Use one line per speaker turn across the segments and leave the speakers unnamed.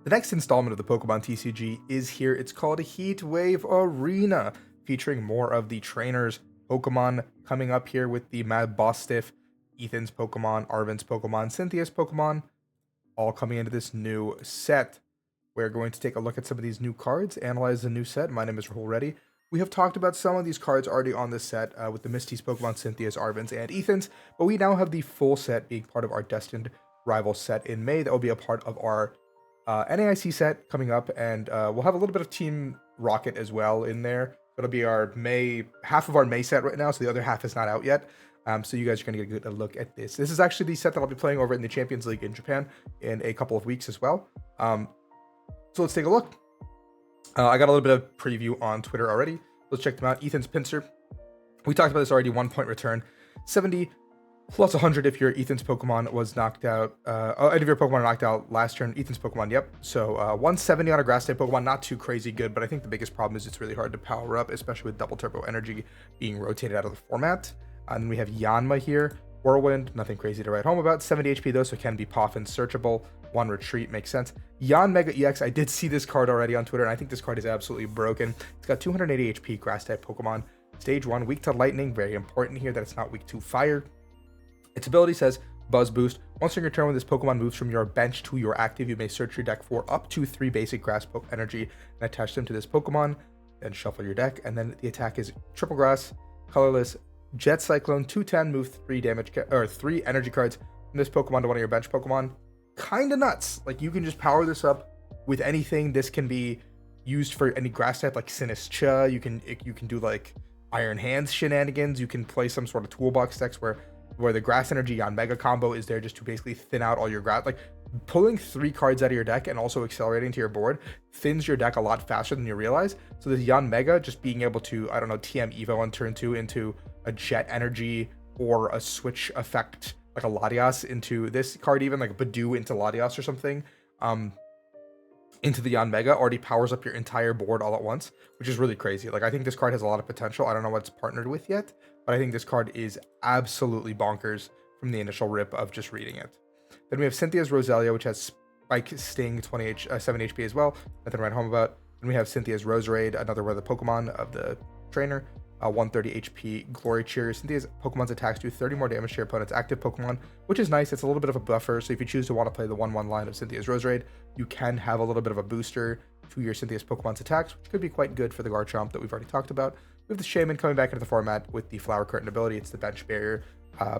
The next installment of the Pokemon TCG is here. It's called Heatwave Arena, featuring more of the trainers' Pokemon coming up here with the Mad Bostiff, Ethan's Pokemon, Arven's Pokemon, Cynthia's Pokemon, all coming into this new set. We're going to take a look at some of these new cards, analyze the new set. My name is Rahul Reddy. We have talked about some of these cards already on this set with the Misty's Pokemon, Cynthia's, Arven's, and Ethan's, but we now have the full set being part of our Destined Rival set in May. That will be a part of our NAIC set coming up, and we'll have a little bit of Team Rocket as well in there. It'll be our half of our May set right now, so the other half is not out yet. So you guys are going to get a look at this. This is actually the set that I'll be playing over in the Champions League in Japan in a couple of weeks as well. So let's take a look. I got a little bit of preview on Twitter already. Let's check them out. Ethan's Pinsir. We talked about this already. 1 point return. 70 plus 100 if your Ethan's Pokemon was knocked out. Any of your Pokemon knocked out last turn. Ethan's Pokemon, yep. So 170 on a Grass type Pokemon. Not too crazy good, but I think the biggest problem is it's really hard to power up, especially with Double Turbo Energy being rotated out of the format. And then we have Yanma here. Whirlwind, nothing crazy to write home about. 70 HP though, so it can be Poffin searchable. 1 retreat makes sense. Yanmega EX, I did see this card already on Twitter, and I think this card is absolutely broken. It's got 280 HP, Grass type Pokemon. Stage 1, weak to Lightning. Very important here that it's not weak to Fire. Its ability says Buzz Boost. Once during your turn when this Pokemon moves from your bench to your active, you may search your deck for up to 3 basic Grass Energy and attach them to this Pokemon. Then shuffle your deck, and then the attack is Triple Grass, Colorless, Jet Cyclone, 210, move 3 energy cards from this Pokemon to one of your bench Pokemon. Kinda nuts. Like, you can just power this up with anything. This can be used for any grass type like Sinistcha. You can do like Iron Hands shenanigans. You can play some sort of toolbox decks where the Grass Energy Yanmega combo is there just to basically thin out all your grass. Like, pulling 3 cards out of your deck and also accelerating to your board thins your deck a lot faster than you realize. So this Yanmega just being able to, I don't know, TM Evo on turn 2 into a Jet Energy or a switch effect like a Latias into this card, even like a Badoo into Latias or something, into the Yanmega already powers up your entire board all at once, which is really crazy. Like, I think this card has a lot of potential. I don't know what it's partnered with yet, but I think this card is absolutely bonkers from the initial rip of just reading it. Then we have Cynthia's Roselia, which has Spike, Sting, 7 HP as well. Nothing to write home about. Then we have Cynthia's Roserade, another one of the Pokemon of the trainer. 130 HP, Glory Cheer. Cynthia's Pokemon's attacks do 30 more damage to your opponent's active Pokemon, which is nice. It's a little bit of a buffer, so if you choose to want to play the 1/1 line of Cynthia's Roserade, you can have a little bit of a booster to your Cynthia's Pokemon's attacks, which could be quite good for the Garchomp that we've already talked about. We have the Shaman coming back into the format with the Flower Curtain ability. It's the bench barrier.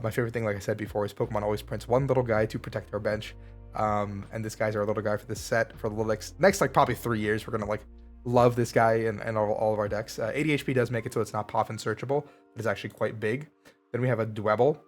My favorite thing, like I said before, is Pokemon always prints one little guy to protect our bench. And this guy's our little guy for this set for the next like probably 3 years. We're gonna like love this guy in all of our decks. 80 HP does make it so it's not Poffin searchable, but it's actually quite big. Then we have a Dwebble.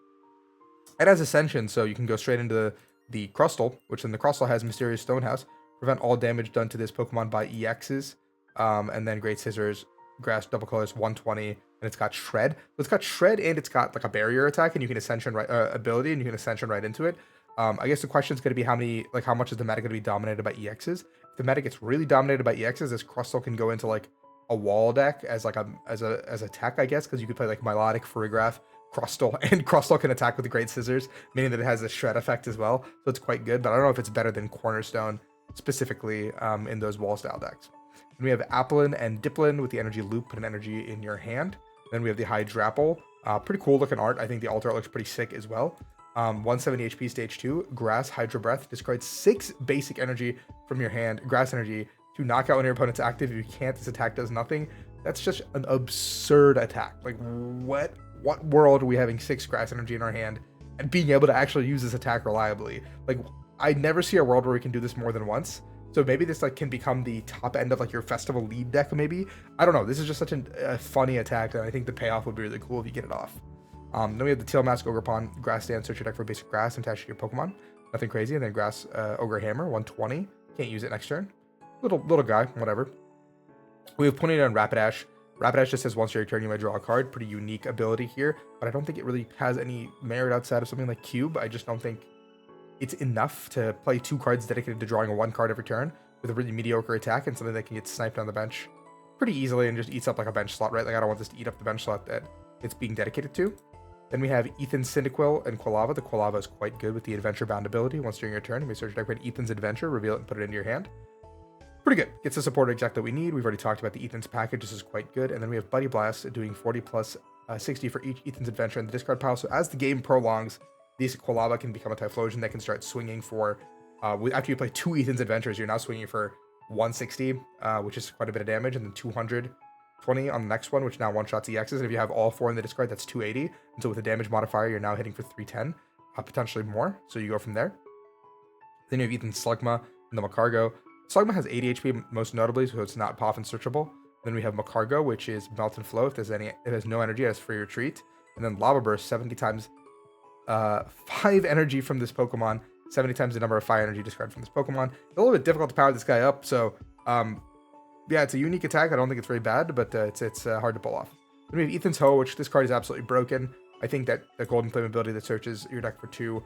It has Ascension, so you can go straight into the Crustle, which then the Crustle has Mysterious Stonehouse, prevent all damage done to this Pokemon by EXs, and then Great Scissors, Grass, Double Colors, 120, and it's got Shred. So it's got Shred and it's got like a barrier attack, and you can Ascension ability, and you can Ascension right into it. I guess the question is going to be how much is the meta going to be dominated by EXs? If the meta gets really dominated by EXs, this Crustle can go into like a wall deck as like as a tech, I guess, because you could play like Milotic, Farigiraf, Crustle, and Crustle can attack with the Great Scissors, meaning that it has a Shred effect as well. So it's quite good, but I don't know if it's better than Cornerstone specifically in those wall style decks. Then we have Applin and Diplin with the Energy Loop, put an energy in your hand. Then we have the Hydrapple, pretty cool looking art. I think the altar art looks pretty sick as well. 170 HP, stage 2, Grass, Hydro Breath, discard 6 basic energy from your hand, Grass energy, to knock out one of your opponent's active. If you can't, this attack does nothing. That's just an absurd attack. Like, what world are we having 6 Grass energy in our hand and being able to actually use this attack reliably? Like, I never see a world where we can do this more than once. So maybe this like can become the top end of like your festival lead deck, maybe. I don't know. This is just such a funny attack, and I think the payoff would be really cool if you get it off. Then we have the Tail Mask, Ogre Pawn, Grass Dance, search your deck for basic grass and attach to your Pokemon. Nothing crazy. And then Grass, Ogre Hammer, 120. Can't use it next turn. Little guy, whatever. We have Ponyta and Rapidash. Rapidash just says once your turn you might draw a card. Pretty unique ability here, but I don't think it really has any merit outside of something like Cube. I just don't think it's enough to play 2 cards dedicated to drawing 1 card every turn with a really mediocre attack and something that can get sniped on the bench pretty easily and just eats up like a bench slot, right? Like, I don't want this to eat up the bench slot that it's being dedicated to. Then we have Ethan's Cyndaquil and Quilava. The Quilava is quite good with the Adventure Bound ability. Once during your turn, you may search your deck for Ethan's Adventure, reveal it, and put it into your hand. Pretty good. Gets the support exact that we need. We've already talked about the Ethan's package. This is quite good. And then we have Buddy Blast doing 40 plus 60 for each Ethan's Adventure in the discard pile. So as the game prolongs, these Quilava can become a Typhlosion that can start swinging for, after you play 2 Ethan's Adventures, you're now swinging for 160, which is quite a bit of damage, and then 220 on the next one, which now one-shots EXs. And if you have all 4 in the discard, that's 280. And so with a damage modifier, you're now hitting for 310, potentially more. So you go from there. Then you have Ethan's Slugma and the Macargo. Slugma has 80 HP, most notably, so it's not Poff and searchable. Then we have Macargo, which is Melt and Flow. If there's any, it has no energy, it has free retreat. And then Lava Burst, 70 times 5 energy from this Pokemon, 70 times the number of fire energy discarded from this Pokemon. It's a little bit difficult to power this guy up, so yeah, it's a unique attack. I don't think it's very bad, but it's hard to pull off. Then we have Ethan's Ho, which this card is absolutely broken. I think that the Golden Flame ability that searches your deck for 2,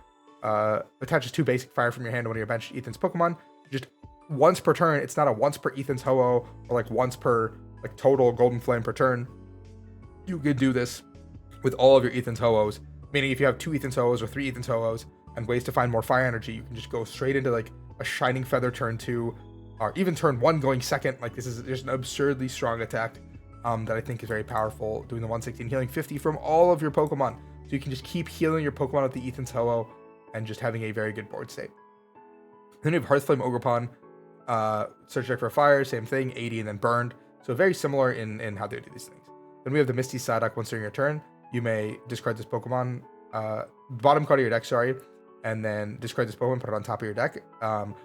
attaches 2 basic fire from your hand to one of your benched Ethan's Pokemon. Just once per turn. It's not a once per Ethan's Ho-Oh or like once per like total Golden Flame per turn. You could do this with all of your Ethan's Ho-Ohs, meaning if you have 2 Ethan's Ho-Ohs or 3 Ethan's Ho-Ohs and ways to find more fire energy, you can just go straight into like a Shining Feather turn 2 or even turn 1 going second. Like this is just an absurdly strong attack that I think is very powerful, doing the 116 healing 50 from all of your Pokemon. So you can just keep healing your Pokemon with the Ethan's Ho-Oh and just having a very good board state. Then you have Hearthflame Ogerpon, search deck for fire, same thing, 80 and then burned. So very similar in how they do these things. Then we have the Misty Psyduck. Once during your turn, you may discard this Pokemon, bottom card of your deck, sorry, and then discard this Pokemon, put it on top of your deck,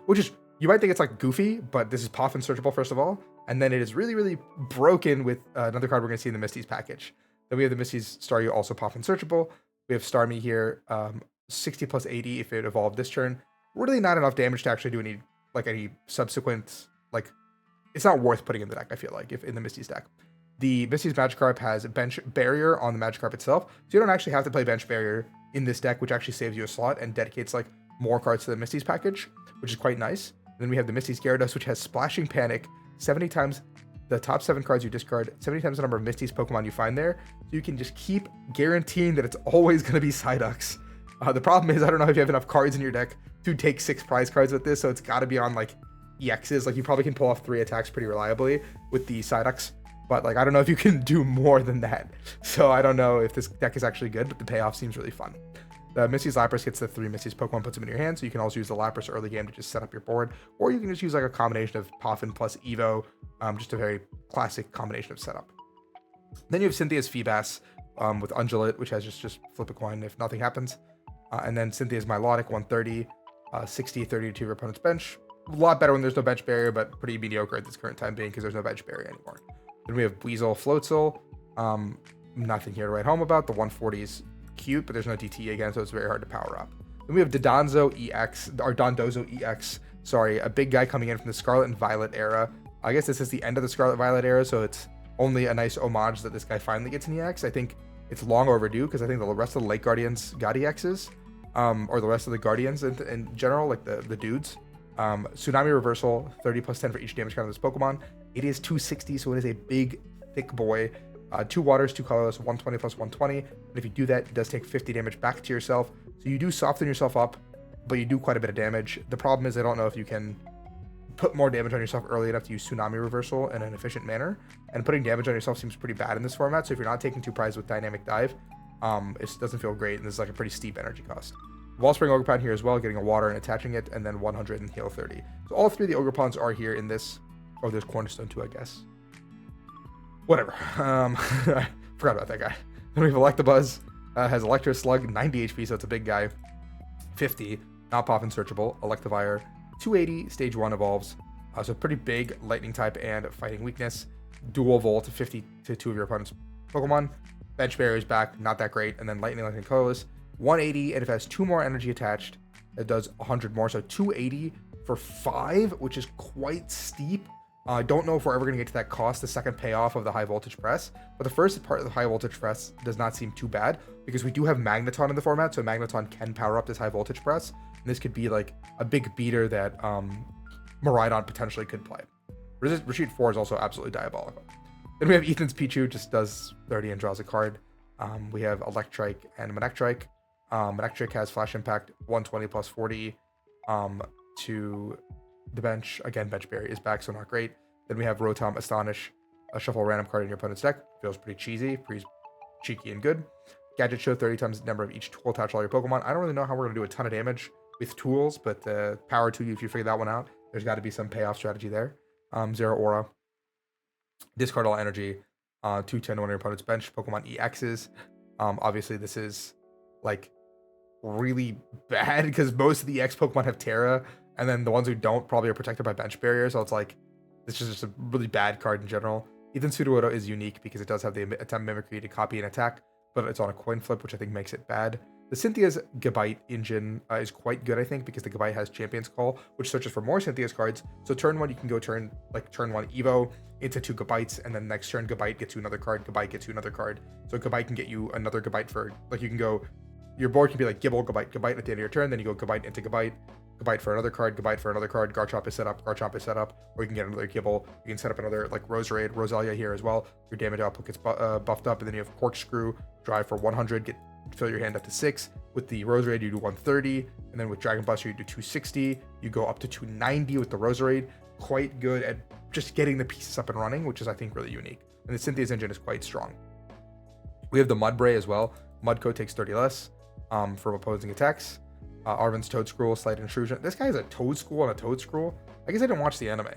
which is, you might think it's like goofy, but this is Poff and searchable first of all, and then it is really, really broken with another card we're going to see in the Misty's package. Then we have the Misty's Staryu, also Poff and searchable. We have Starmie here, 60 plus 80 if it evolved this turn. Really not enough damage to actually do any subsequent, like, it's not worth putting in the deck, I feel like, if in the Misty's deck. The Misty's Magikarp has Bench Barrier on the Magikarp itself, so you don't actually have to play Bench Barrier in this deck, which actually saves you a slot and dedicates like more cards to the Misty's package, which is quite nice. And then we have the Misty's Gyarados, which has Splashing Panic, 70 times the top 7 cards you discard, 70 times the number of Misty's Pokemon you find there, so you can just keep guaranteeing that it's always going to be Psyducks. The problem is, I don't know if you have enough cards in your deck to take 6 prize cards with this, so it's got to be on like EXs. Like you probably can pull off 3 attacks pretty reliably with the Psyducks, but like I don't know if you can do more than that. So I don't know if this deck is actually good, but the payoff seems really fun. The Misty's Lapras gets the 3 Misty's Pokemon, puts them in your hand, so you can also use the Lapras early game to just set up your board, or you can just use like a combination of Poffin plus Evo, just a very classic combination of setup. Then you have Cynthia's Feebas with Undulate, which has just flip a coin if nothing happens. And then Cynthia's Milotic, 130, 60, 30 to your opponent's bench. A lot better when there's no bench barrier, but pretty mediocre at this current time being because there's no bench barrier anymore. Then we have Weasel, Floatzel. Nothing here to write home about. The 140 is cute, but there's no DT again, so it's very hard to power up. Then we have Dondozo EX, sorry, a big guy coming in from the Scarlet and Violet era. I guess this is the end of the Scarlet Violet era, so it's only a nice homage that this guy finally gets an EX. I think it's long overdue because I think the rest of the Lake Guardians got EXs, or the rest of the Guardians in general, like the dudes. Tsunami Reversal, 30 plus 10 for each damage count of this Pokemon. It is 260, so it is a big, thick boy. 2 waters, 2 colorless, 120 plus 120. And if you do that, it does take 50 damage back to yourself. So you do soften yourself up, but you do quite a bit of damage. The problem is I don't know if you can put more damage on yourself early enough to use Tsunami Reversal in an efficient manner. And putting damage on yourself seems pretty bad in this format. So if you're not taking 2 prizes with Dynamic Dive, it doesn't feel great. And this is like a pretty steep energy cost. Wallspring Ogerpon here as well, getting a water and attaching it, and then 100 and heal 30. So all 3 of the Ogerpons are here in this. Oh, there's Cornerstone too, I guess. Whatever. I forgot about that guy. Then we have Electabuzz. Has Electro Slug, 90 HP, so it's a big guy. 50, not Poff and searchable. Electivire, 280, stage 1 evolves. So pretty big lightning type and fighting weakness. Dual Volt, 50 to 2 of your opponent's Pokemon. Bench Barrier is back, not that great. And then Lightning colorless, 180, and if it has 2 more energy attached, it does 100 more. So 280 for 5, which is quite steep. I don't know if we're ever going to get to that cost, the second payoff of the high voltage press, but the first part of the high voltage press does not seem too bad because we do have Magneton in the format, so Magneton can power up this high voltage press, and this could be like a big beater that Miraidon potentially could play. Retreat 4 is also absolutely diabolical. Then we have Ethan's Pichu, just does 30 and draws a card. We have Electrike and Manectrike. Manectrike has Flash Impact 120 plus 40 to the bench. Again, Bench Berry is back, so not great. Then we have Rotom, Astonish, a shuffle a random card in your opponent's deck. Feels pretty cheesy, pretty cheeky and good. Gadget Show 30 times the number of each tool attached to all your Pokemon. I don't really know how we're going to do a ton of damage with tools, but power to you if you figure that one out. There's got to be some payoff strategy there. Zero Aura. Discard all energy. 210 to one of your opponent's bench. Pokemon EXs. Obviously, this is like really bad because most of the EX Pokemon have Terra, and then the ones who don't probably are protected by bench barrier. So it's like this is just a really bad card in general. Ethan Sudowoodo is unique because it does have the attempt mimicry to copy an attack, but it's on a coin flip, which I think makes it bad. The Cynthia's Gabite engine is quite good, I think, because the Gabite has Champion's Call, which searches for more Cynthia's cards. So turn one, you can go turn one Evo into 2 Gabites, and then next turn Gabite gets you another card, Gabite gets you another card. So Gabite can get you another Gabite for, like, you can go, your board can be like Gibble, Gabite, Gabite at the end of your turn, then you go Gabite into Gabite, Gabite for another card, Gabite for another card, Garchomp is set up, or you can get another Gibble, you can set up another, like, Roserade, Roselia here as well. Your damage output gets buffed up, and then you have Corkscrew, drive for 100, fill your hand up to 6. With the Roserade, you do 130, and then with Dragon Buster, you do 260. You go up to 290 with the Roserade. Quite good at just getting the pieces up and running, which is, I think, really unique. And the Cynthia's engine is quite strong. We have the Mudbray as well. Mudcoat takes 30 less from opposing attacks. Arven's Toedscruel, Slight Intrusion. This guy has a Toedscruel and a Toedscruel. I guess I didn't watch the anime.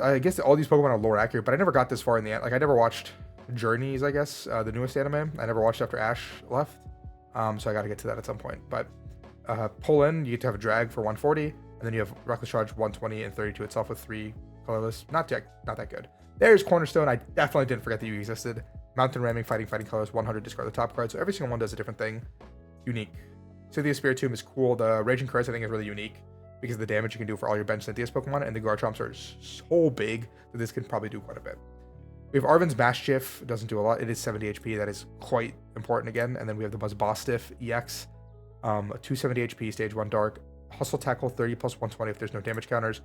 I guess all these Pokemon are lore accurate, but I never got this far in the end. Like, I never watched Journeys, I guess, the newest anime. I never watched after Ash left. So I got to get to that at some point. But pull in, you get to have a drag for 140, and then you have Reckless Charge 120 and 32 itself with 3 colorless. Not that good. There's Cornerstone. I definitely didn't forget that you existed. Mountain Ramming, Fighting colors, 100, discard the top card. So every single one does a different thing. Unique. Cynthia's Spiritomb is cool. The Raging Curse, I think, is really unique because of the damage you can do for all your bench Cynthia's Pokemon, and the Garchomps are so big that this can probably do quite a bit. We have Arven's Maschiff. It doesn't do a lot. It is 70 HP. That is quite important again. And then we have the Buzzbostiff EX. 270 HP, stage 1 dark. Hustle Tackle 30 plus 120 if there's no damage counters.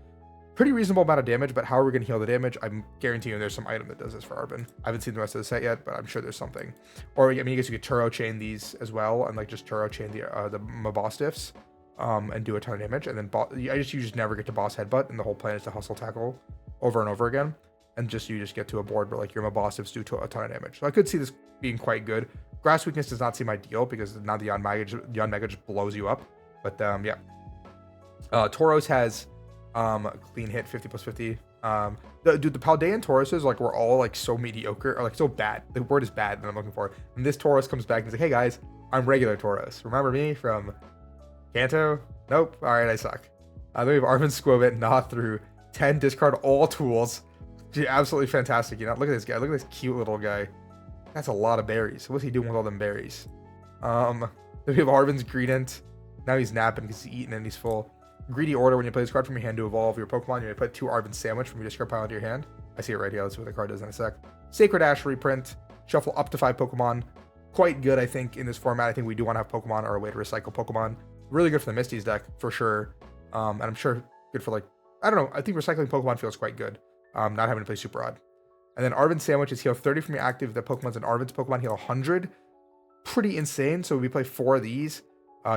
Pretty reasonable amount of damage, but how are we going to heal the damage? I'm guaranteeing there's some item that does this for Arven. I haven't seen the rest of the set yet, but I'm sure there's something. Or, I mean, I guess you could Turo chain these as well, and like just Turo chain the Mabostiffs and do a ton of damage. And then you just never get to Boss Headbutt, and the whole plan is to Hustle Tackle over and over again. And you just get to a board where like your Mabostiffs do a ton of damage. So I could see this being quite good. Grass Weakness does not seem ideal because now the Yanmega just blows you up. But yeah. Tauros has clean hit 50 plus 50. The Paldean Tauruses like were all like so mediocre or like so bad. The word is bad that I'm looking for. And this Tauros comes back and is like, hey guys, I'm regular Tauros. Remember me from Kanto? Nope. All right, I suck. Then we have Arven Squovit, Gnaw through 10, discard all tools. Absolutely fantastic. You know, look at this guy. Look at this cute little guy. That's a lot of berries. What's he doing with all them berries? Then we have Arven's Greedent. Now he's napping because he's eating and he's full. Greedy Order. When you play this card from your hand to evolve your Pokemon, you put 2 Arven Sandwich from your discard pile into your hand. I see it right here. Let's see what the card does in a sec. Sacred Ash reprint. Shuffle up to 5 Pokemon. Quite good, I think, in this format. I think we do want to have Pokemon or a way to recycle Pokemon. Really good for the Misty's deck, for sure. And I'm sure good for, like, I don't know. I think recycling Pokemon feels quite good. Not having to play Super Odd. And then Arven Sandwich is heal 30 from your active. The Pokemon's in Arven's Pokemon heal 100. Pretty insane. So we play 4 of these.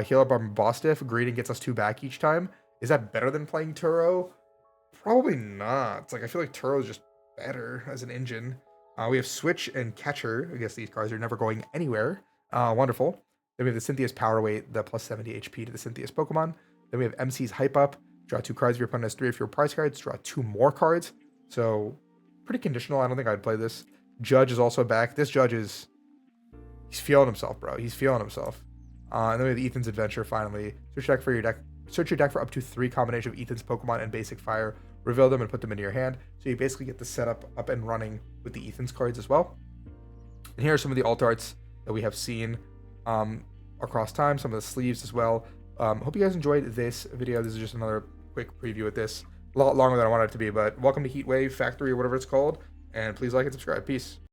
Heal up our Bostiff. Greeting gets us 2 back each time. Is that better than playing Turo? Probably not. Like, I feel like Turo is just better as an engine. We have Switch and Catcher. I guess these cards are never going anywhere. Wonderful. Then we have the Cynthia's Power Weight, the plus 70 HP to the Cynthia's Pokemon. Then we have MC's Hype Up. Draw 2 cards if your opponent has 3 of your prize cards. Draw 2 more cards. So pretty conditional. I don't think I'd play this. Judge is also back. This Judge is... he's feeling himself, bro. He's feeling himself. And then we have Ethan's Adventure, finally. Search your deck for up to 3 combination of Ethan's Pokemon and Basic Fire. Reveal them and put them into your hand. So you basically get the setup up and running with the Ethan's cards as well. And here are some of the alt arts that we have seen across time. Some of the sleeves as well. Hope you guys enjoyed this video. This is just another quick preview of this. A lot longer than I wanted it to be, but welcome to Heatwave Factory or whatever it's called. And please like and subscribe. Peace.